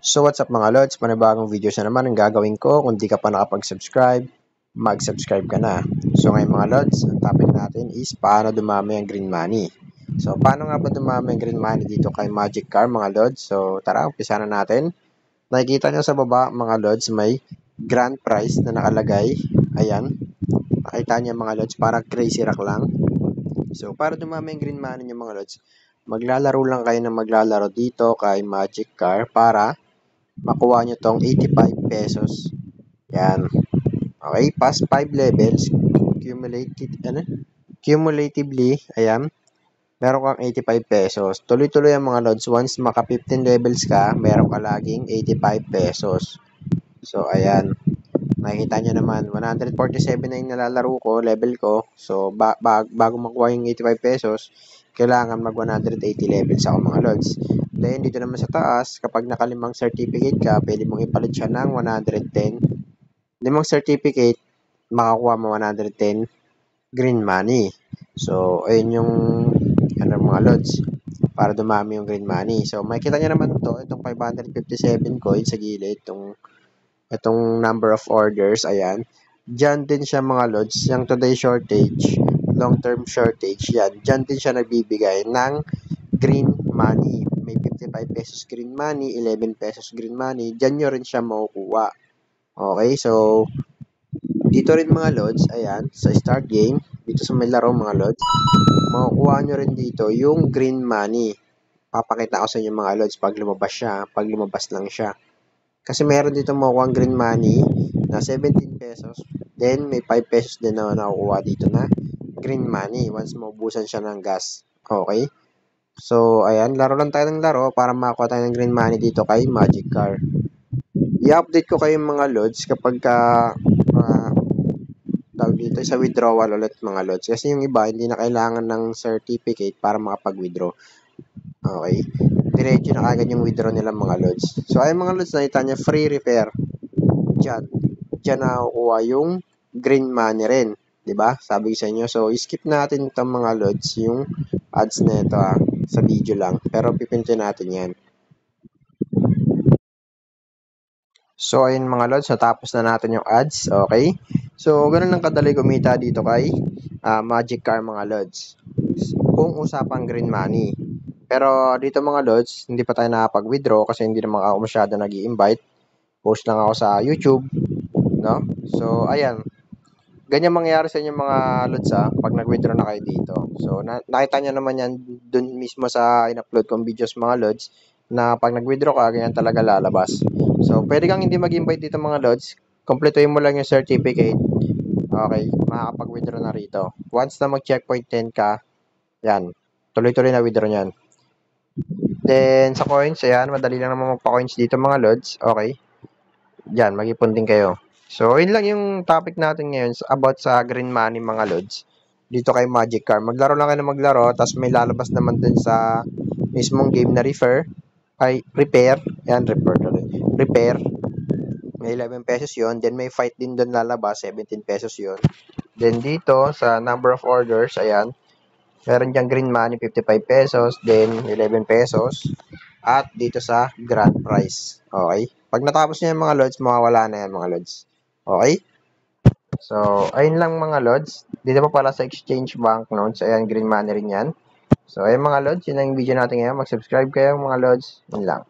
So what's up mga lods, panibagong videos na naman ang gagawin ko. Kung di ka pa nakapag-subscribe, mag-subscribe ka na. So ngayon mga lods, ang topic natin is paano dumami ang green money. So paano nga ba dumami ang green money dito kay Magic Car mga lods? So tara, umpisa na natin. Nakikita nyo sa baba mga lods, may grand prize na nakalagay. Ayan, nakita nyo mga lods, parang crazy rock lang. So para dumami ang green money nyo mga lods, maglalaro lang kayo ng maglalaro dito kay Magic Car para makuha nyo tong 85 pesos. Yan. Okay, past 5 levels, cumulatively, ayan, meron kang 85 pesos. Tuloy-tuloy ang mga lods. Once maka 15 levels ka, meron ka laging 85 pesos. So, ayan. Nakikita nyo naman, 147 na yung nalalaro ko, level ko. So, bago makuha yung 85 pesos, kailangan mag 180 levels ako mga lods. Then, dito naman sa taas, kapag nakalimang certificate ka, pwede mong ipalit siya ng 110. Limang certificate, makakuha mo 110 green money. So, ayun yung mga lods para dumami yung green money. So, makikita nyo naman itong 557 coins sa gilid, itong number of orders, ayan. Diyan din siya mga lods, yung today shortage, long-term shortage, yan. Diyan din siya nagbibigay ng green money. May 55 pesos green money, 11 pesos green money. Diyan nyo rin siya makukuha. Okay, so, dito rin mga lods, ayan, sa start game, dito sa may laro mga lods, makukuha nyo rin dito yung green money. Papakita ko sa inyo mga lods pag lumabas siya, pag lumabas lang siya. Kasi meron dito makukuha ang green money na 17 pesos. Then, may 5 pesos din na nakukuha dito na green money once maubusan siya ng gas. Okay? So, ayan, laro lang tayo ng laro para makakuha tayo ng green money dito kay Magic Car. I-update ko kayo mga lods kapag tawag dito sa withdrawal ulit mga lods. Kasi yung iba, hindi na kailangan ng certificate para makapag-withdraw. Okay? Diretso na agad yung withdraw nila mga lods. So, ay mga lods, nakita niya free repair. Diyan. Diyan nakukuha yung green money rin. Diba? Sabi ko sa inyo. So, skip natin itong mga lods, yung ads na ito sa video lang. Pero pipintin natin yan. So, ayun mga lods, natapos na natin yung ads. Okay? So, ganun lang kadali kumita dito kay Magic Car mga lods. Kung usapang green money. Pero dito mga lods, hindi pa tayo nakapag-withdraw kasi hindi naman ako masyado nag-i-invite. Post lang ako sa YouTube. No? So, ayan. Ganyan mangyayari sa inyo mga lods pag nag-withdraw na kayo dito. So, nakita nyo naman yan dun mismo sa in-upload kong videos mga lods na pag nag-withdraw ka, ganyan talaga lalabas. So, pwede kang hindi mag-invite dito mga lods. Kompletuhin mo lang yung certificate. Okay, makakapag-withdraw na rito. Once na mag-checkpoint 10 ka, yan, tuloy-tuloy na withdraw nyan. Then, sa coins, ayan, madali lang naman magpa-coins dito mga lods. Okay, dyan, mag-ipon din kayo. So, yun lang yung topic natin ngayon about sa green money mga lods. Dito kay Magic Car. Maglaro lang kayo na maglaro, tapos may lalabas naman din sa mismong game na repair. Yan, repair. May 11 pesos yon. Then may fight din doon lalabas, 17 pesos yon. Then dito sa number of orders, ayan, meron diyang green money 55 pesos, then 11 pesos. At dito sa grand prize. Okay? Pag natapos niya yung mga lods, mawawala na yan mga lods. Okay? So, ayun lang mga lods. Dito pa pala sa exchange bank notes, ayan, green money rin yan. So, ayun mga lods, yun ang video natin ngayon. Mag-subscribe kayo mga lods. Yun lang.